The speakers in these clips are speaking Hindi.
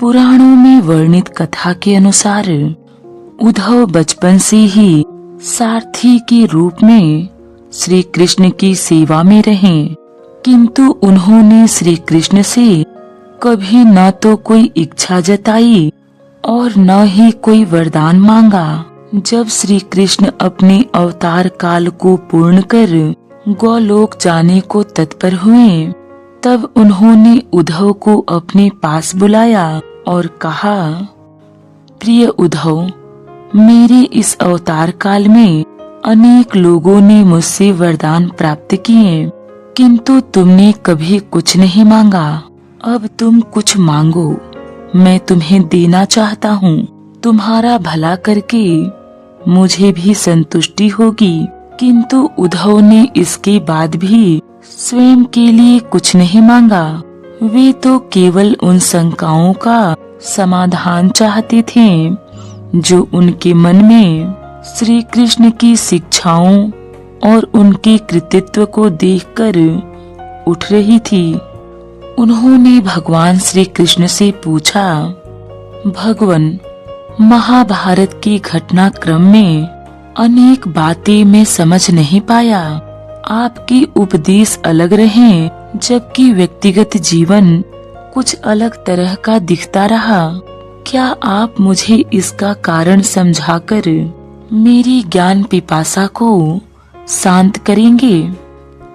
पुराणों में वर्णित कथा के अनुसार उद्धव बचपन से ही सारथी के रूप में श्री कृष्ण की सेवा में रहे, किंतु उन्होंने श्री कृष्ण से कभी न तो कोई इच्छा जताई और न ही कोई वरदान मांगा। जब श्री कृष्ण अपने अवतार काल को पूर्ण कर गोलोक जाने को तत्पर हुए, तब उन्होंने उद्धव को अपने पास बुलाया और कहा, प्रिय उद्धव, मेरे इस अवतार काल में अनेक लोगों ने मुझसे वरदान प्राप्त किए, किंतु तुमने कभी कुछ नहीं मांगा। अब तुम कुछ मांगो, मैं तुम्हें देना चाहता हूँ। तुम्हारा भला करके मुझे भी संतुष्टि होगी। किंतु उद्धव ने इसके बाद भी स्वयं के लिए कुछ नहीं मांगा। वे तो केवल उन शंकाओं का समाधान चाहते थे जो उनके मन में श्री कृष्ण की शिक्षाओं और उनके कृतित्व को देखकर उठ रही थी। उन्होंने भगवान श्री कृष्ण से पूछा, भगवान, महाभारत के घटनाक्रम में अनेक बातें मैं समझ नहीं पाया। आपके उपदेश अलग रहे, जबकि व्यक्तिगत जीवन कुछ अलग तरह का दिखता रहा। क्या आप मुझे इसका कारण समझाकर मेरी ज्ञान पिपासा को शांत करेंगे?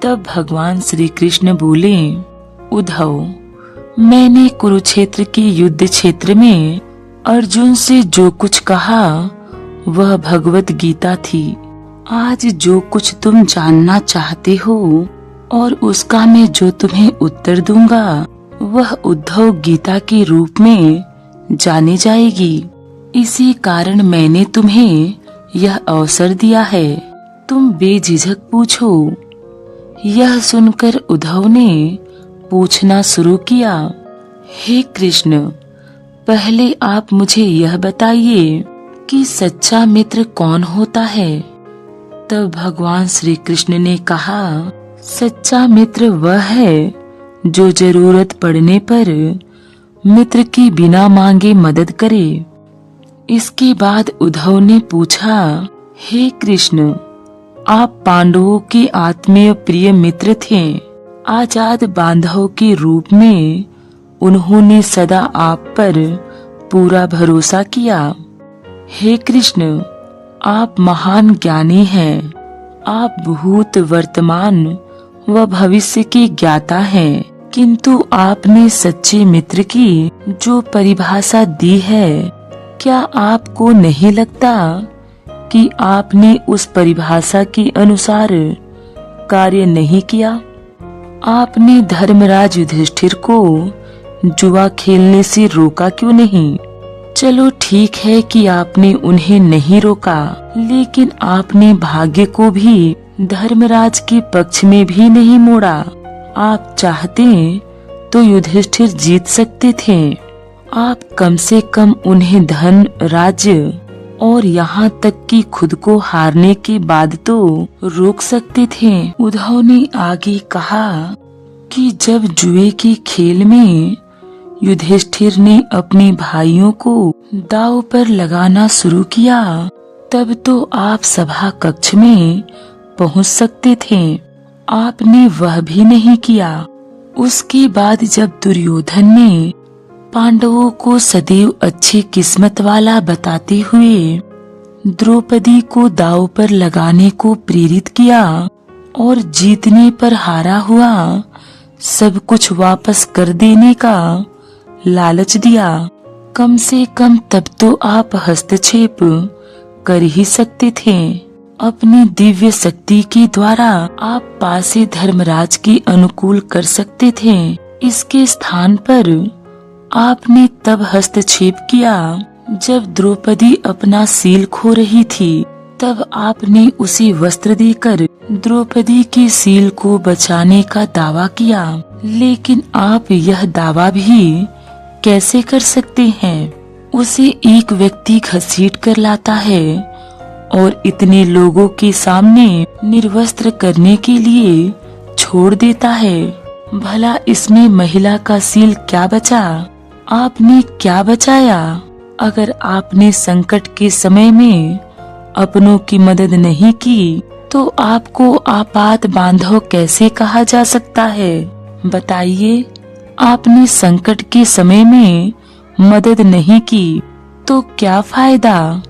तब भगवान श्री कृष्ण बोले, उद्धव, मैंने कुरुक्षेत्र के युद्ध क्षेत्र में अर्जुन से जो कुछ कहा वह भगवत गीता थी। आज जो कुछ तुम जानना चाहते हो और उसका मैं जो तुम्हें उत्तर दूंगा वह उद्धव गीता के रूप में जानी जाएगी। इसी कारण मैंने तुम्हें यह अवसर दिया है, तुम बेझिझक पूछो। यह सुनकर उद्धव ने पूछना शुरू किया, हे कृष्ण, पहले आप मुझे यह बताइए कि सच्चा मित्र कौन होता है? तब भगवान श्री कृष्ण ने कहा, सच्चा मित्र वह है जो जरूरत पड़ने पर मित्र की बिना मांगे मदद करे। इसके बाद उद्धव ने पूछा, हे कृष्ण, आप पांडवों के आत्मीय प्रिय मित्र थे। आजाद बांधव के रूप में उन्होंने सदा आप पर पूरा भरोसा किया। हे कृष्ण, आप महान ज्ञानी हैं। आप भूत, वर्तमान व भविष्य के ज्ञाता हैं, किंतु आपने सच्चे मित्र की जो परिभाषा दी है, क्या आपको नहीं लगता कि आपने उस परिभाषा के अनुसार कार्य नहीं किया? आपने धर्मराज युधिष्ठिर को जुआ खेलने से रोका क्यों नहीं? चलो ठीक है कि आपने उन्हें नहीं रोका, लेकिन आपने भाग्य को भी धर्मराज के पक्ष में भी नहीं मोड़ा। आप चाहते तो युधिष्ठिर जीत सकते थे। आप कम से कम उन्हें धन, राज्य और यहाँ तक कि खुद को हारने के बाद तो रोक सकते थे। उद्धव ने आगे कहा कि जब जुए के खेल में युधिष्ठिर ने अपने भाइयों को दांव पर लगाना शुरू किया, तब तो आप सभा कक्ष में पहुंच सकते थे। आपने वह भी नहीं किया। उसके बाद जब दुर्योधन ने पांडवों को सदैव अच्छी किस्मत वाला बताते हुए द्रौपदी को दांव पर लगाने को प्रेरित किया और जीतने पर हारा हुआ सब कुछ वापस कर देने का लालच दिया, कम से कम तब तो आप हस्तक्षेप कर ही सकते थे। अपनी दिव्य शक्ति के द्वारा आप पासे धर्मराज के अनुकूल कर सकते थे। इसके स्थान पर आपने तब हस्तक्षेप किया जब द्रौपदी अपना सील खो रही थी। तब आपने उसे वस्त्र देकर द्रौपदी के सील को बचाने का दावा किया। लेकिन आप यह दावा भी कैसे कर सकते हैं? उसे एक व्यक्ति घसीट कर लाता है और इतने लोगों के सामने निर्वस्त्र करने के लिए छोड़ देता है। भला इसमें महिला का सील क्या बचा? आपने क्या बचाया? अगर आपने संकट के समय में अपनों की मदद नहीं की तो आपको आपात बांधव कैसे कहा जा सकता है? बताइए, आपने संकट के समय में मदद नहीं की तो क्या फायदा?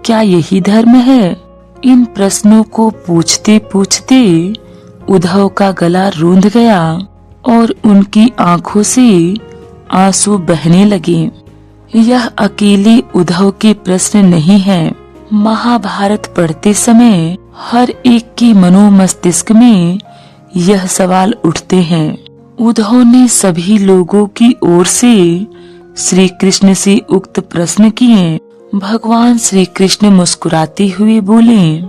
क्या यही धर्म है? इन प्रश्नों को पूछते पूछते उद्धव का गला रूंध गया और उनकी आंखों से आंसू बहने लगे। यह अकेले उद्धव के प्रश्न नहीं हैं। महाभारत पढ़ते समय हर एक की मनोमस्तिष्क में यह सवाल उठते हैं। उद्धव ने सभी लोगों की ओर से श्री कृष्ण से उक्त प्रश्न किए। भगवान श्री कृष्ण मुस्कुराते हुए बोले,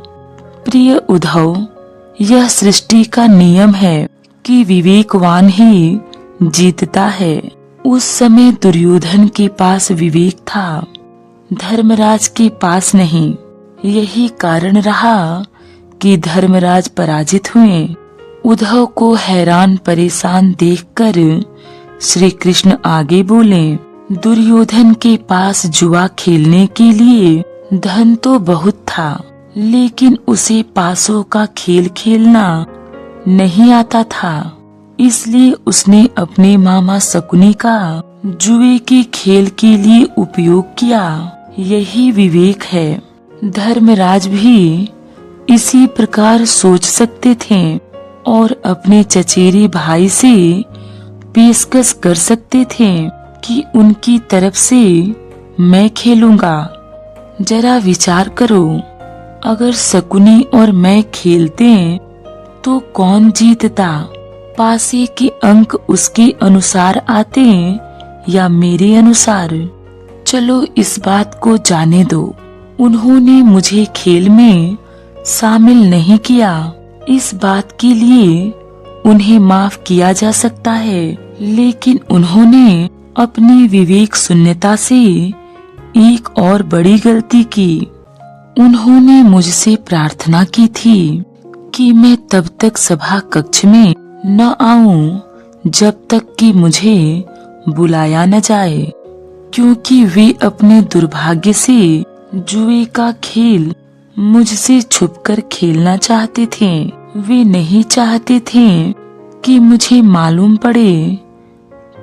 प्रिय उद्धव, यह सृष्टि का नियम है कि विवेकवान ही जीतता है। उस समय दुर्योधन के पास विवेक था, धर्मराज के पास नहीं। यही कारण रहा कि धर्मराज पराजित हुए। उद्धव को हैरान परेशान देखकर श्री कृष्ण आगे बोले, दुर्योधन के पास जुआ खेलने के लिए धन तो बहुत था, लेकिन उसे पासों का खेल खेलना नहीं आता था। इसलिए उसने अपने मामा शकुनी का जुए के खेल के लिए उपयोग किया। यही विवेक है। धर्मराज भी इसी प्रकार सोच सकते थे और अपने चचेरे भाई से पेशकश कर सकते थे कि उनकी तरफ से मैं खेलूंगा। जरा विचार करो, अगर शकुनी और मैं खेलते तो कौन जीतता? पासे के अंक उसके अनुसार आते या मेरे अनुसार? चलो इस बात को जाने दो। उन्होंने मुझे खेल में शामिल नहीं किया। इस बात के लिए उन्हें माफ किया जा सकता है, लेकिन उन्होंने अपनी विवेक शून्यता से एक और बड़ी गलती की। उन्होंने मुझसे प्रार्थना की थी कि मैं तब तक सभा कक्ष में न आऊं जब तक कि मुझे बुलाया न जाए, क्योंकि वे अपने दुर्भाग्य से जुए का खेल मुझसे छुपकर खेलना चाहते थे। वे नहीं चाहते थे कि मुझे मालूम पड़े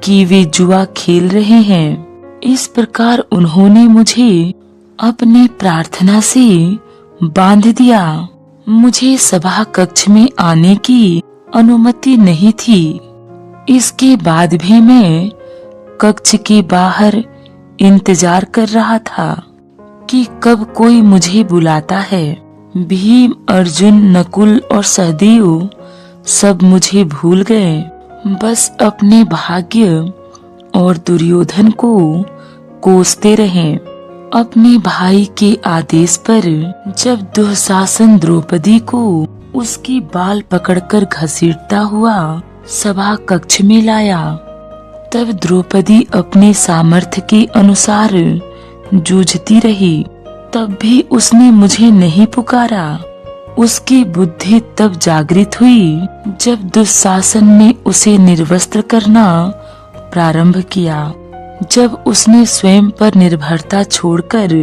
कि वे जुआ खेल रहे हैं। इस प्रकार उन्होंने मुझे अपनी प्रार्थना से बांध दिया। मुझे सभा कक्ष में आने की अनुमति नहीं थी। इसके बाद भी मैं कक्ष के बाहर इंतजार कर रहा था कि कब कोई मुझे बुलाता है। भीम, अर्जुन, नकुल और सहदेव सब मुझे भूल गए। बस अपने भाग्य और दुर्योधन को कोसते रहे। अपने भाई के आदेश पर जब दुशासन द्रौपदी को उसकी बाल पकड़कर घसीटता हुआ सभा कक्ष में लाया, तब द्रौपदी अपने सामर्थ्य के अनुसार जूझती रही। तब भी उसने मुझे नहीं पुकारा। उसकी बुद्धि तब जागृत हुई जब दुशासन ने उसे निर्वस्त्र करना प्रारंभ किया। जब उसने स्वयं पर निर्भरता छोड़कर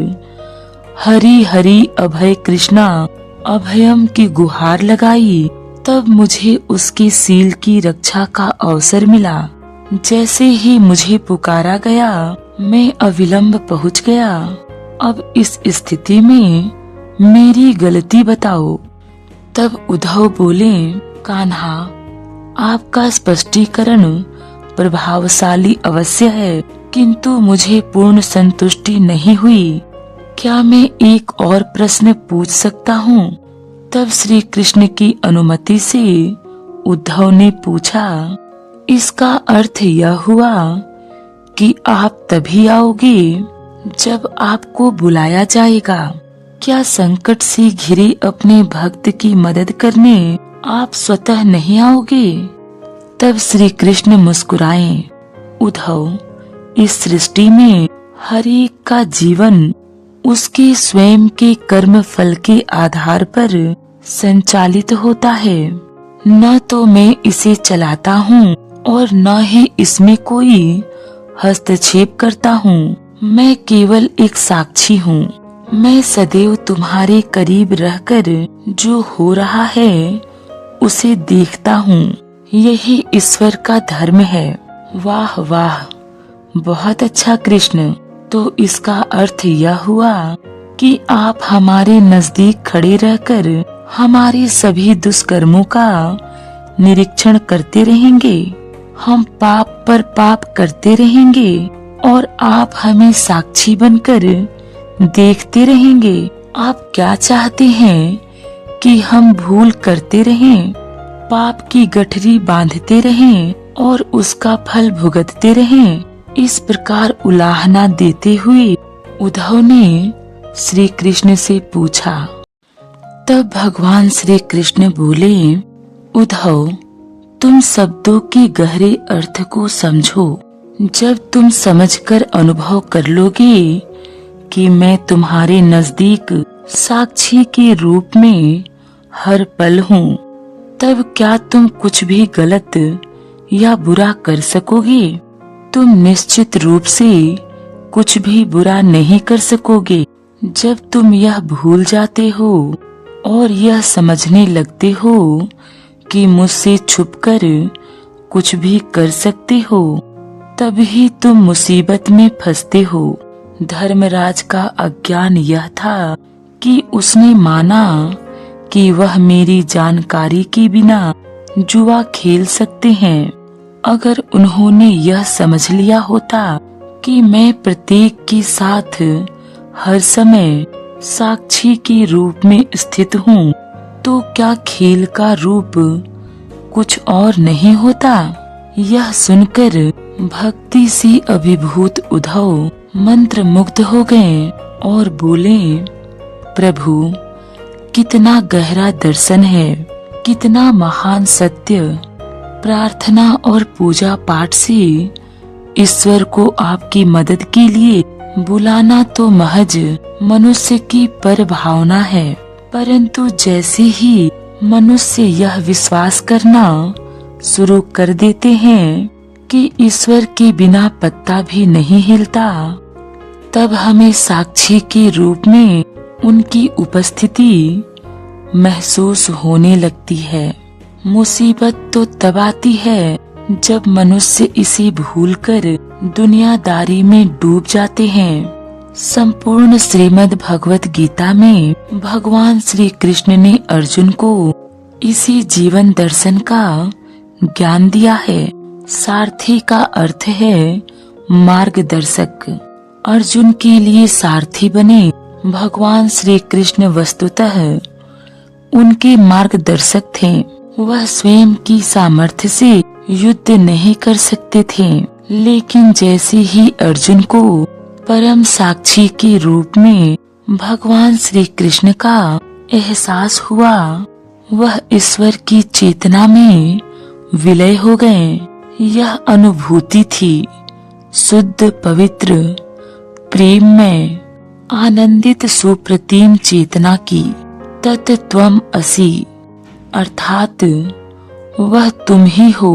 हरि हरि अभय कृष्णा अभयम की गुहार लगाई, तब मुझे उसके सील की रक्षा का अवसर मिला। जैसे ही मुझे पुकारा गया, मैं अविलंब पहुंच गया। अब इस स्थिति में मेरी गलती बताओ। तब उद्धव बोले, कान्हा, आपका स्पष्टीकरण प्रभावशाली अवश्य है, किंतु मुझे पूर्ण संतुष्टि नहीं हुई। क्या मैं एक और प्रश्न पूछ सकता हूँ? तब श्री कृष्ण की अनुमति से उद्धव ने पूछा, इसका अर्थ यह हुआ कि आप तभी आओगे जब आपको बुलाया जाएगा। क्या संकट से घिरे अपने भक्त की मदद करने आप स्वतः नहीं आओगे? तब श्री कृष्ण मुस्कुराए, उद्धव, इस सृष्टि में हर एक का जीवन उसके स्वयं के कर्म फल के आधार पर संचालित होता है। न तो मैं इसे चलाता हूँ और न ही इसमें कोई हस्तक्षेप करता हूँ। मैं केवल एक साक्षी हूँ। मैं सदैव तुम्हारे करीब रहकर जो हो रहा है उसे देखता हूँ। यही ईश्वर का धर्म है। वाह वाह, बहुत अच्छा कृष्ण। तो इसका अर्थ यह हुआ कि आप हमारे नजदीक खड़े रहकर हमारे सभी दुष्कर्मों का निरीक्षण करते रहेंगे। हम पाप पर पाप करते रहेंगे और आप हमें साक्षी बनकर देखते रहेंगे। आप क्या चाहते हैं कि हम भूल करते रहें, पाप की गठरी बांधते रहें और उसका फल भुगतते रहें? इस प्रकार उलाहना देते हुए उद्धव ने श्री कृष्ण से पूछा। तब भगवान श्री कृष्ण बोले, उद्धव, तुम शब्दों के गहरे अर्थ को समझो। जब तुम समझकर अनुभव कर लोगे कि मैं तुम्हारे नजदीक साक्षी के रूप में हर पल हूँ, तब क्या तुम कुछ भी गलत या बुरा कर सकोगे? तुम निश्चित रूप से कुछ भी बुरा नहीं कर सकोगे। जब तुम यह भूल जाते हो और यह समझने लगते हो कि मुझसे छुपकर कुछ भी कर सकते हो, तभी तुम मुसीबत में फंसते हो। धर्मराज का अज्ञान यह था कि उसने माना कि वह मेरी जानकारी के बिना जुआ खेल सकते हैं। अगर उन्होंने यह समझ लिया होता कि मैं प्रत्येक के साथ हर समय साक्षी के रूप में स्थित हूँ, तो क्या खेल का रूप कुछ और नहीं होता? यह सुनकर भक्ति से अभिभूत उद्धव मंत्र मुग्ध हो गए और बोले, प्रभु, कितना गहरा दर्शन है, कितना महान सत्य। प्रार्थना और पूजा पाठ से ईश्वर को आपकी मदद के लिए बुलाना तो महज मनुष्य की पर भावना है, परंतु जैसे ही मनुष्य यह विश्वास करना शुरू कर देते हैं कि ईश्वर के बिना पत्ता भी नहीं हिलता, तब हमें साक्षी के रूप में उनकी उपस्थिति महसूस होने लगती है। मुसीबत तो तब आती है जब मनुष्य इसे भूलकर दुनियादारी में डूब जाते हैं। संपूर्ण श्रीमद् भगवत गीता में भगवान श्री कृष्ण ने अर्जुन को इसी जीवन दर्शन का ज्ञान दिया है। सारथी का अर्थ है मार्गदर्शक। अर्जुन के लिए सारथी बने भगवान श्री कृष्ण वस्तुतः उनके मार्गदर्शक थे। वह स्वयं की सामर्थ्य से युद्ध नहीं कर सकते थे, लेकिन जैसे ही अर्जुन को परम साक्षी के रूप में भगवान श्री कृष्ण का एहसास हुआ, वह ईश्वर की चेतना में विलय हो गए। यह अनुभूति थी शुद्ध, पवित्र, प्रेममय, आनंदित, सुप्रतिम चेतना की। तत् त्वम् असि, अर्थात वह तुम ही हो।